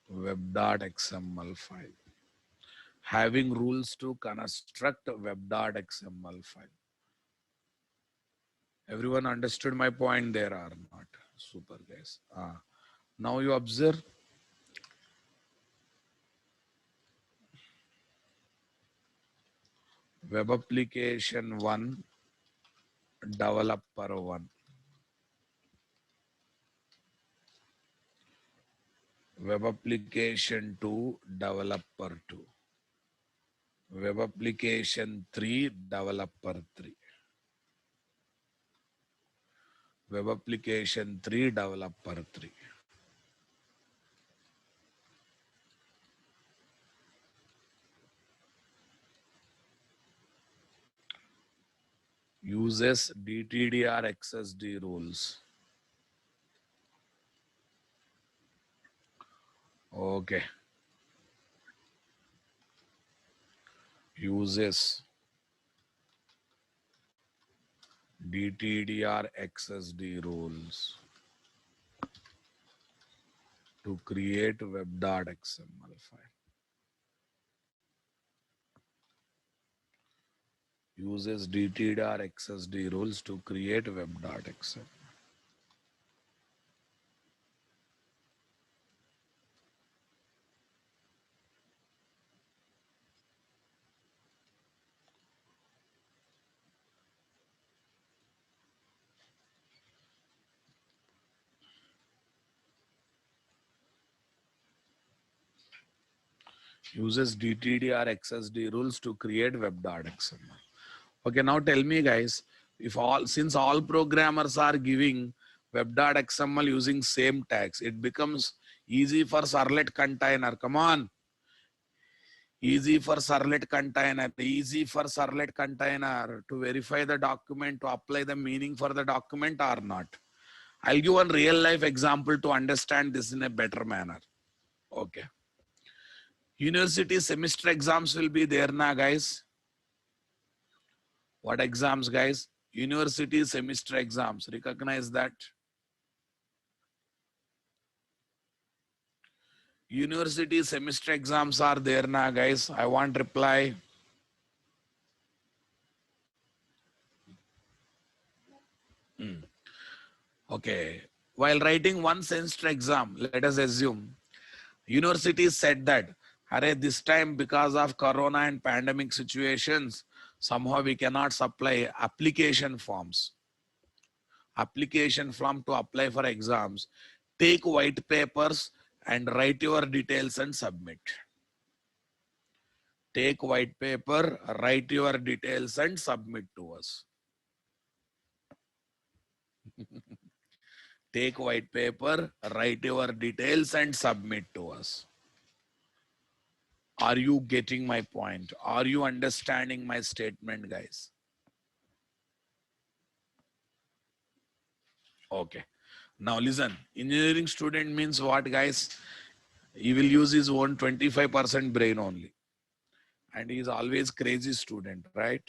web.xml file, having rules to construct web.xml file. Everyone understood my point there or not? Super, guys. Now you observe web application 1, developer 1. Web application 2, developer 2. Web application 3, developer 3. Web application 3, developer 3. Uses DTDR XSD rules. Okay. Uses DTDR XSD rules to create web.xml file. Uses DTDR XSD rules to create web.xml. Uses DTDR XSD rules to create web.xml. Okay, now tell me, guys, since all programmers are giving web.xml using same tags, it becomes easy for servlet container. Come on. Easy for servlet container to verify the document, to apply the meaning for the document or not. I'll give one real life example to understand this in a better manner. Okay. University semester exams will be there now, guys. What exams, guys? University semester exams. Recognize that. University semester exams are there now, guys. I want reply. Okay. While writing one semester exam, let us assume universities said that, Array, this time because of corona and pandemic situations, somehow we cannot supply application forms. Application form to apply for exams. Take white papers and write your details and submit. Take white paper, write your details and submit to us. Take white paper, write your details and submit to us. Are you getting my point? Are you understanding my statement, guys? Okay. Now listen, engineering student means what, guys? He will use his own 25% brain only. And he is always crazy student, right?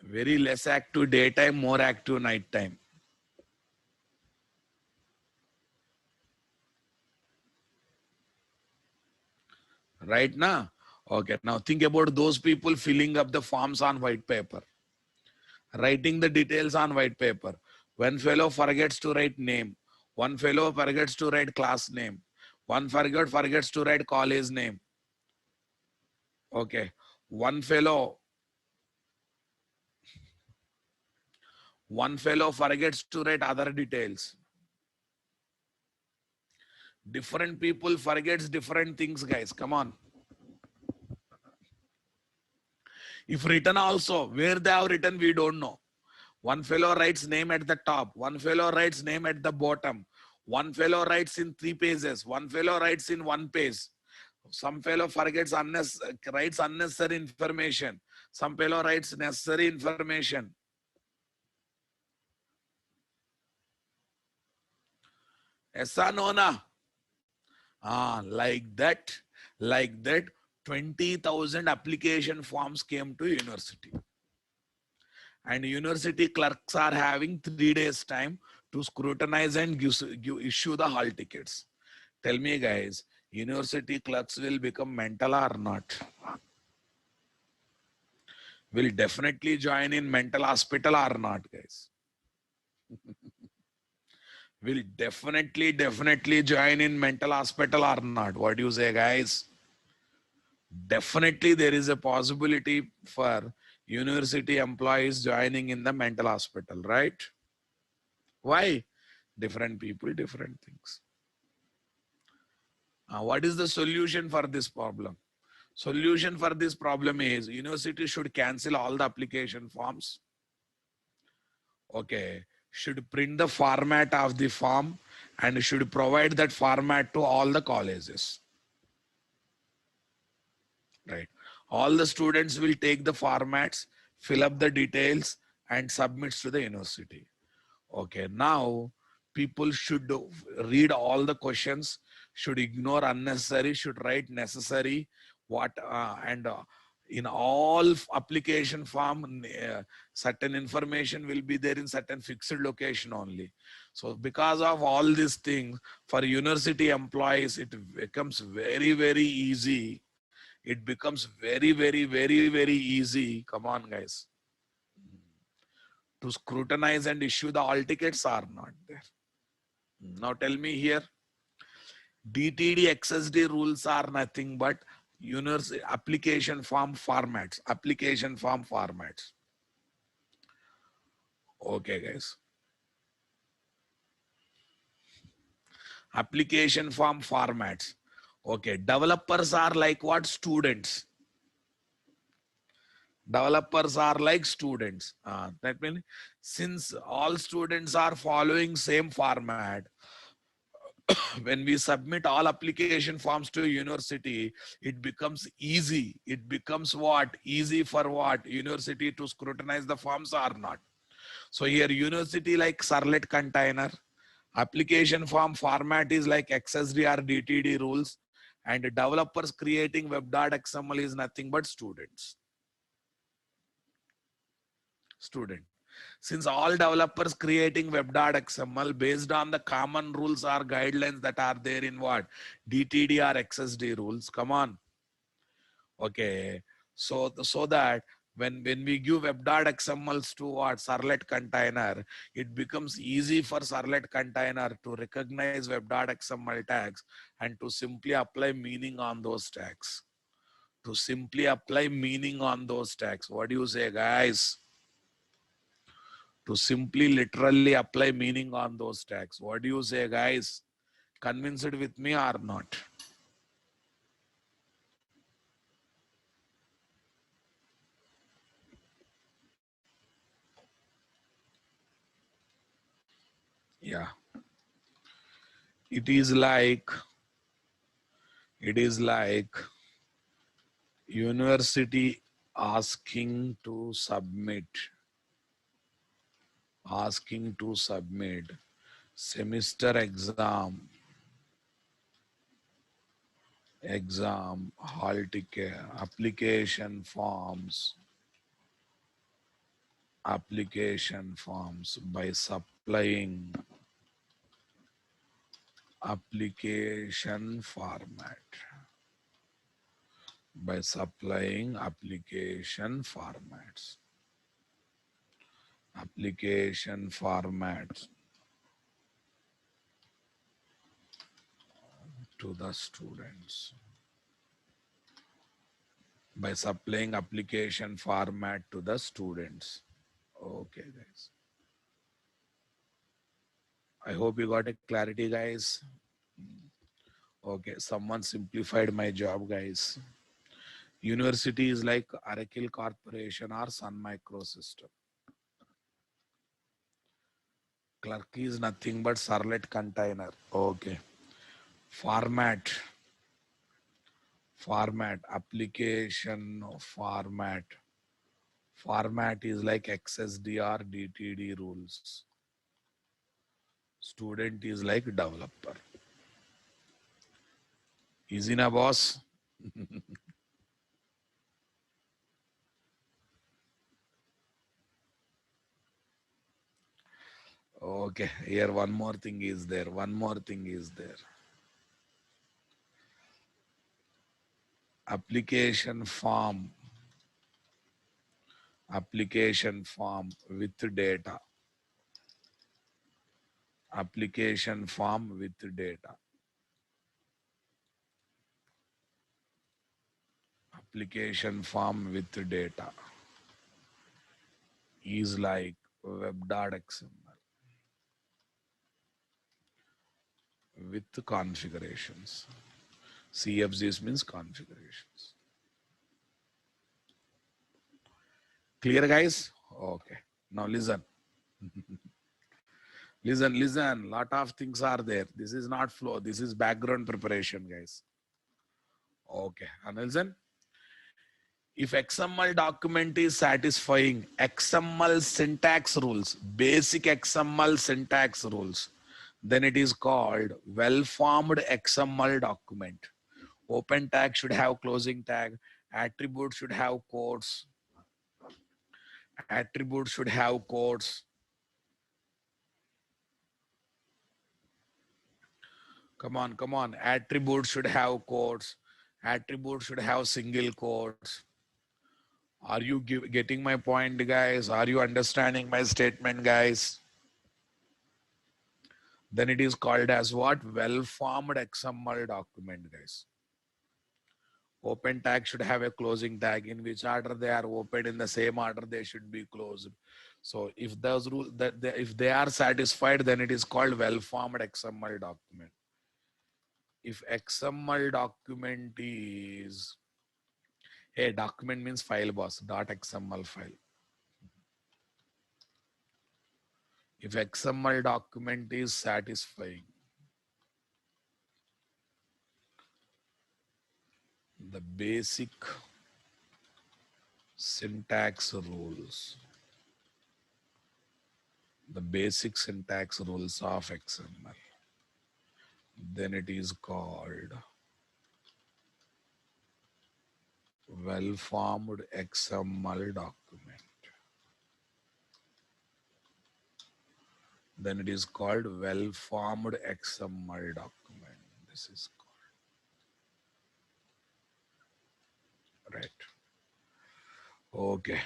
Very less active daytime, more active nighttime. Right now? Okay, now think about those people filling up the forms on white paper, writing the details on white paper. One fellow forgets to write name. One fellow forgets to write class name. One forgets to write college name. Okay. One fellow forgets to write other details. Different people forgets different things, guys. Come on. If written also, where they have written, we don't know. One fellow writes name at the top. One fellow writes name at the bottom. One fellow writes in 3 pages. One fellow writes in 1 page. Some fellow writes unnecessary information. Some fellow writes necessary information. Yes or no, na? Like that, 20,000 application forms came to university. And university clerks are having 3 days time to scrutinize and issue the hall tickets. Tell me, guys, university clerks will become mental or not? Will definitely join in mental hospital or not, guys? Will definitely join in mental hospital or not? What do you say, guys? Definitely there is a possibility for university employees joining in the mental hospital, right? Why? Different people, different things. What is the solution for this problem? Solution for this problem is university should cancel all the application forms. Okay. Should print the format of the form and should provide that format to all the colleges. Right. All the students will take the formats, fill up the details and submits to the university. Okay. Now people should read all the questions, should ignore unnecessary, should write necessary, in all application form, certain information will be there in certain fixed location only. So because of all these things, for university employees, it becomes very easy. It becomes very easy. Come on, guys. To scrutinize and issue the all tickets are not there. Now tell me here, DTD XSD rules are nothing but application form formats. Application form formats. Okay, guys. Application form formats. Okay, developers are like what? Students. Developers are like students. That means since all students are following same format, when we submit all application forms to university, it becomes easy. It becomes what? Easy for what? University to scrutinize the forms or not. So here university like servlet container, application form format is like XSD or DTD rules, and developers creating web.xml is nothing but students. Student. Since all developers creating web.xml based on the common rules or guidelines that are there in what? DTD or XSD rules. Come on. Okay. So that when we give web.xmls to what? Servlet container, it becomes easy for servlet container to recognize web.xml tags and to simply apply meaning on those tags. To simply apply meaning on those tags. What do you say, guys? To simply literally apply meaning on those tags. What do you say, guys? Convinced with me or not? Yeah. It is like, it is like university asking to submit, asking to submit semester exam hall ticket, application forms by supplying application format, by supplying application formats to the students, by supplying application format to the students. Okay, guys. I hope you got a clarity, guys. Okay, someone simplified my job, guys. University is like Oracle Corporation or Sun Microsystem. Clerk is nothing but servlet container. Okay. Format, application format. Format is like XSDR, DTD rules. Student is like developer. Easy na, boss? Okay, here one more thing is there. One more thing is there. Application form with data, application form with data, application form with data is like web.xml with configurations. CFGs means configurations. Clear, guys? Okay, now listen. Listen, lot of things are there. This is not flow, this is background preparation, guys. Okay, and listen. If XML document is satisfying XML syntax rules, basic XML syntax rules, then it is called well-formed XML document. Open tag should have closing tag. Attribute should have quotes. Attribute should have quotes. Come on, come on. Attribute should have quotes. Attribute should have single quotes. Are you getting my point, guys? Are you understanding my statement, guys? Then it is called as what? Well-formed XML document, guys. Open tag should have a closing tag. In which order they are opened, in the same order they should be closed. So if those rules that if they are satisfied, then it is called well-formed XML document. If XML document is, hey, document means file, boss, dot XML file. If XML document is satisfying the basic syntax rules, the basic syntax rules of XML, then it is called well-formed XML document. then it is called well-formed XML document. This is called, right? Okay.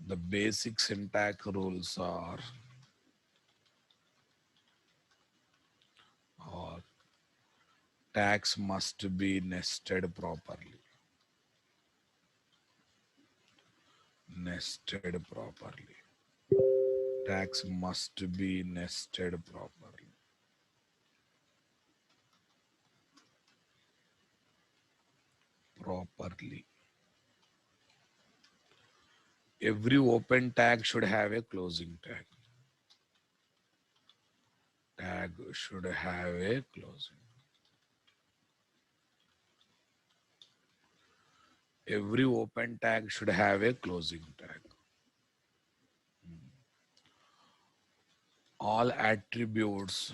The basic syntax rules are, tags must be nested properly. Nested properly. Tags must be nested properly. Properly. Every open tag should have a closing tag. Tag should have a closing. Every open tag should have a closing tag. All attributes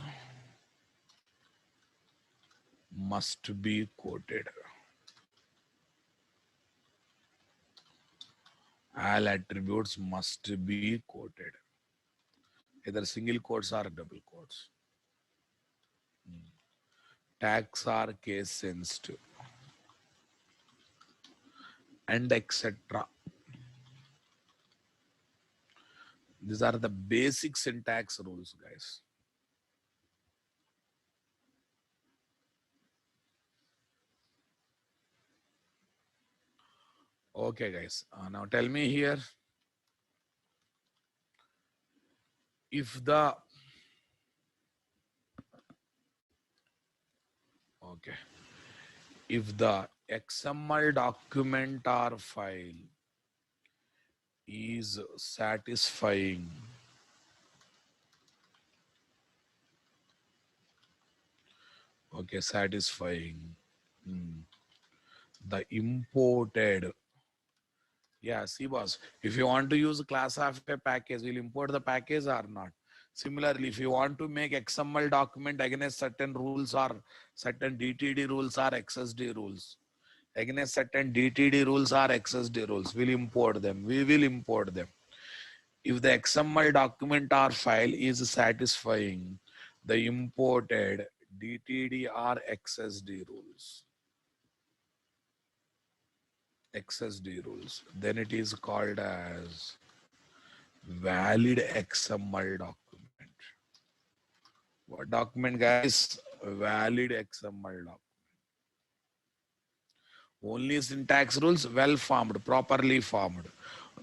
must be quoted. All attributes must be quoted. Either single quotes or double quotes. Tags are case sensitive. And etc. These are the basic syntax rules, guys. Okay, guys. Now tell me here, if the, okay, if the XML document or file is satisfying, okay, satisfying the imported, yeah, see boss, if you want to use class of a package, will import the package or not? Similarly, if you want to make XML document against certain rules or certain DTD rules or XSD rules, against certain DTD rules or XSD rules, we'll import them. We will import them. If the XML document or file is satisfying the imported DTD or XSD rules, then it is called as valid XML document. What document, guys? Valid XML document. Only syntax rules well formed, properly formed.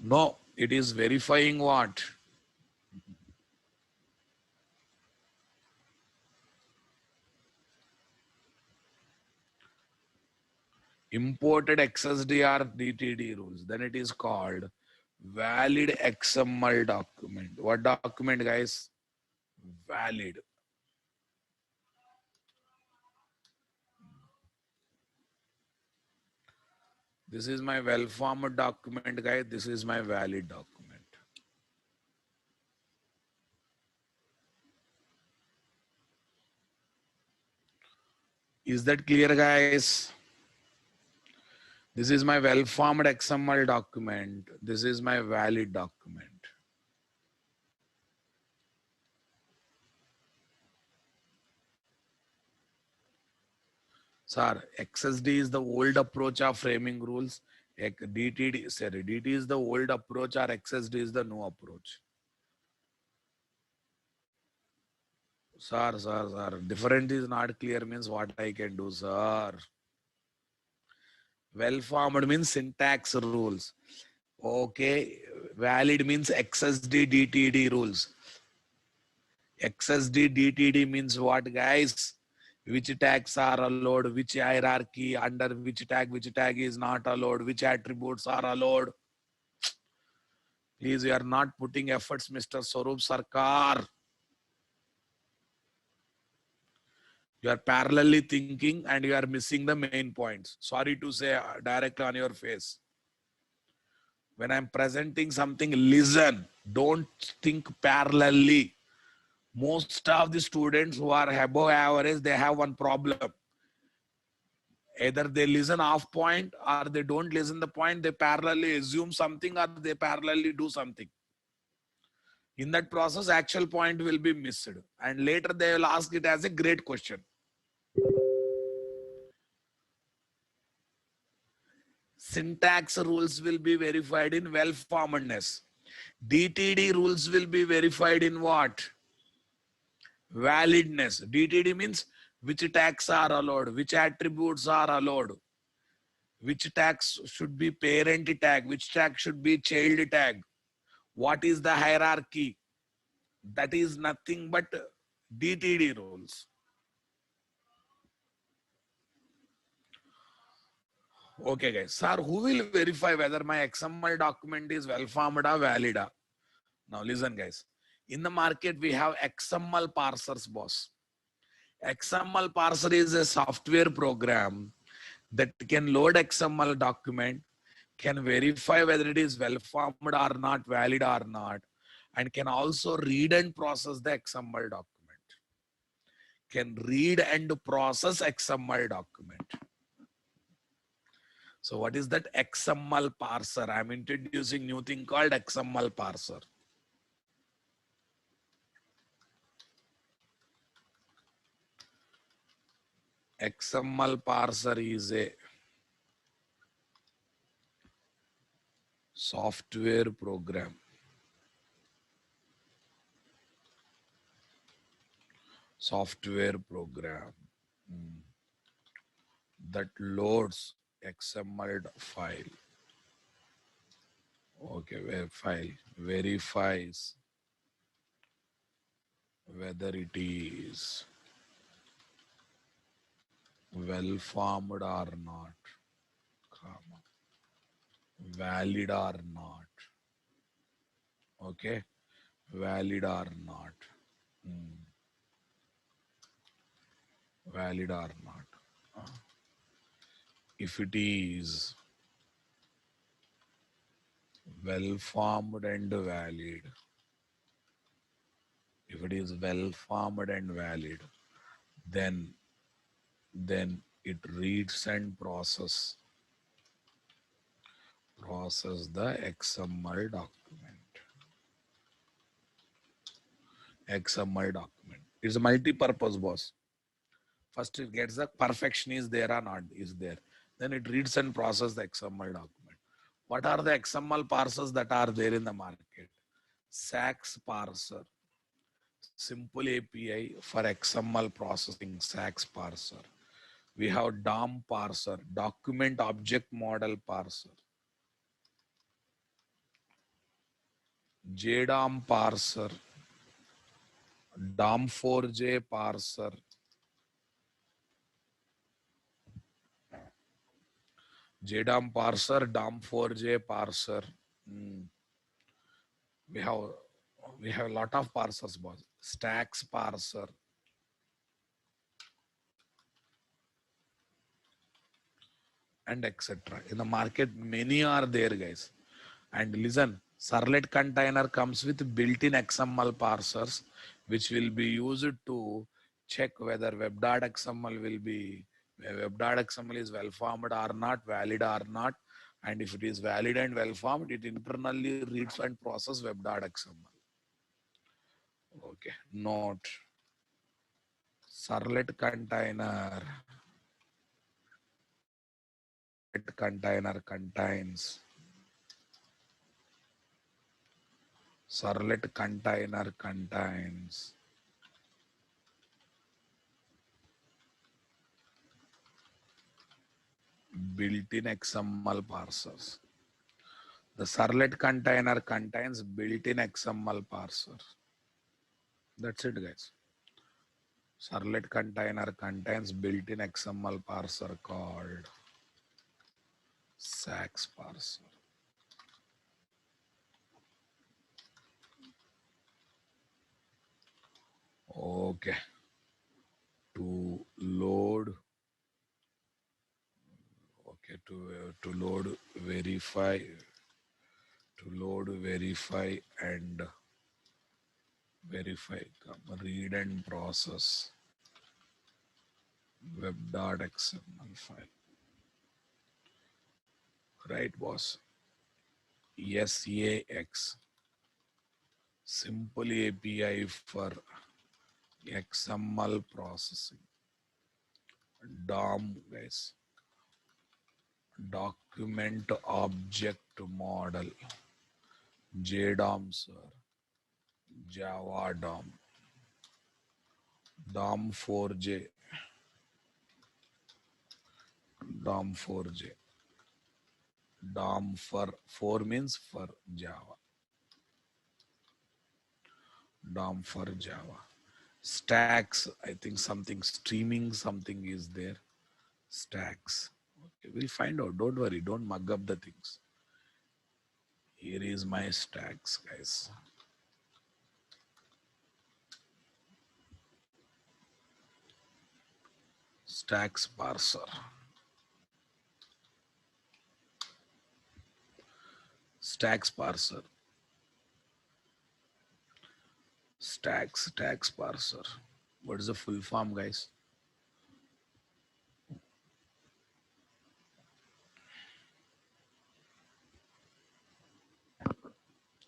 No, it is verifying what? Imported XSD or DTD rules. Then it is called valid XML document. What document, guys? Valid. This is my well-formed document, guys. This is my valid document. Is that clear, guys? This is my well-formed XML document. This is my valid document. Sir, XSD is the old approach of framing rules. DT is the old approach or XSD is the new approach. Sir. Different is not clear means what I can do, sir. Well-formed means syntax rules. Okay. Valid means XSD DTD rules. XSD DTD means what, guys? Which tags are allowed, which hierarchy, under which tag is not allowed, which attributes are allowed. Please, you are not putting efforts, Mr. Swaroop Sarkar. You are parallelly thinking and you are missing the main points. Sorry to say directly on your face. When I'm presenting something, listen. Don't think parallelly. Most of the students who are above average, they have one problem. Either they listen off point or they don't listen the point. They parallelly assume something or they parallelly do something. In that process, actual point will be missed. And later they will ask it as a great question. Syntax rules will be verified in well-formedness. DTD rules will be verified in what? Validness. DTD means which tags are allowed, which attributes are allowed, which tags should be parent tag, which tag should be child tag, what is the hierarchy. That is nothing but DTD rules. Okay, guys. Sir, who will verify whether my XML document is well-formed or valid? Now, listen, guys. In the market, we have XML parsers, boss. XML parser is a software program that can load XML document, can verify whether it is well-formed or not, valid or not, and can also read and process the XML document. Can read and process XML document. So what is that XML parser? I'm introducing new thing called XML parser. XML parser is a software program that loads XML file. Okay, web file verifies whether it is well-formed or not, comma, valid or not. Okay, valid or not. Valid or not. If it is well-formed and valid, if it is well-formed and valid, then it reads and process the XML document. XML document. It's a multi-purpose, boss. First it gets the perfection is there or not is there. Then it reads and processes the XML document. What are the XML parsers that are there in the market? SAX parser, simple API for XML processing, SAX parser. We have DOM parser, document object model parser. JDOM parser, DOM4J parser, JDOM parser, DOM4J parser. We have a lot of parsers, boss. Stacks parser. And etc. In the market, many are there, guys. And listen, Servlet container comes with built-in XML parsers, which will be used to check whether web.xml is well-formed or not, valid or not. And if it is valid and well-formed, it internally reads and processes web.xml. Okay, note. Servlet container contains Servlet container contains built-in XML parsers. The Servlet container contains built-in XML parser. That's it, guys. Servlet container contains built-in XML parser called SAX parser. Okay. To load, okay, to load, verify, and read and process web.xml file. Right, boss? SAX. Simple API for XML processing. DOM, guys. Document Object Model. JDOM, sir. Java DOM. DOM 4J. DOM 4J. DOM for 4 means for Java. DOM for Java. Stacks, I think something streaming, something is there. Stacks. Okay, we'll find out. Don't worry. Don't mug up the things. Here is my stacks, guys. Stacks parser. Stacks parser. Stacks parser. What is the full form, guys?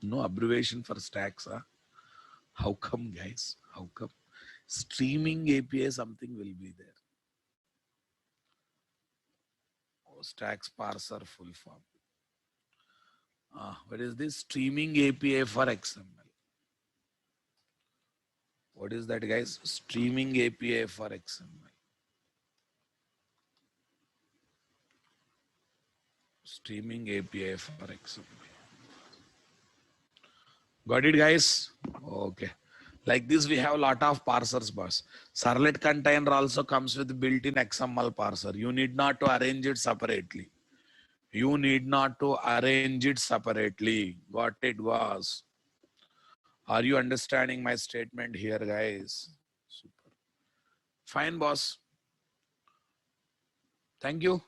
No abbreviation for stacks, huh? How come, guys? How come? Streaming API, something will be there. Oh, stacks parser full form. What is this? Streaming API for XML. What is that, guys? Streaming API for XML. Streaming API for XML. Got it, guys? Okay. Like this, we have a lot of parsers, boss. Servlet container also comes with built-in XML parser. You need not to arrange it separately. You need not to arrange it separately. Got it, boss? Are you understanding my statement here, guys? Super. Fine, boss. Thank you.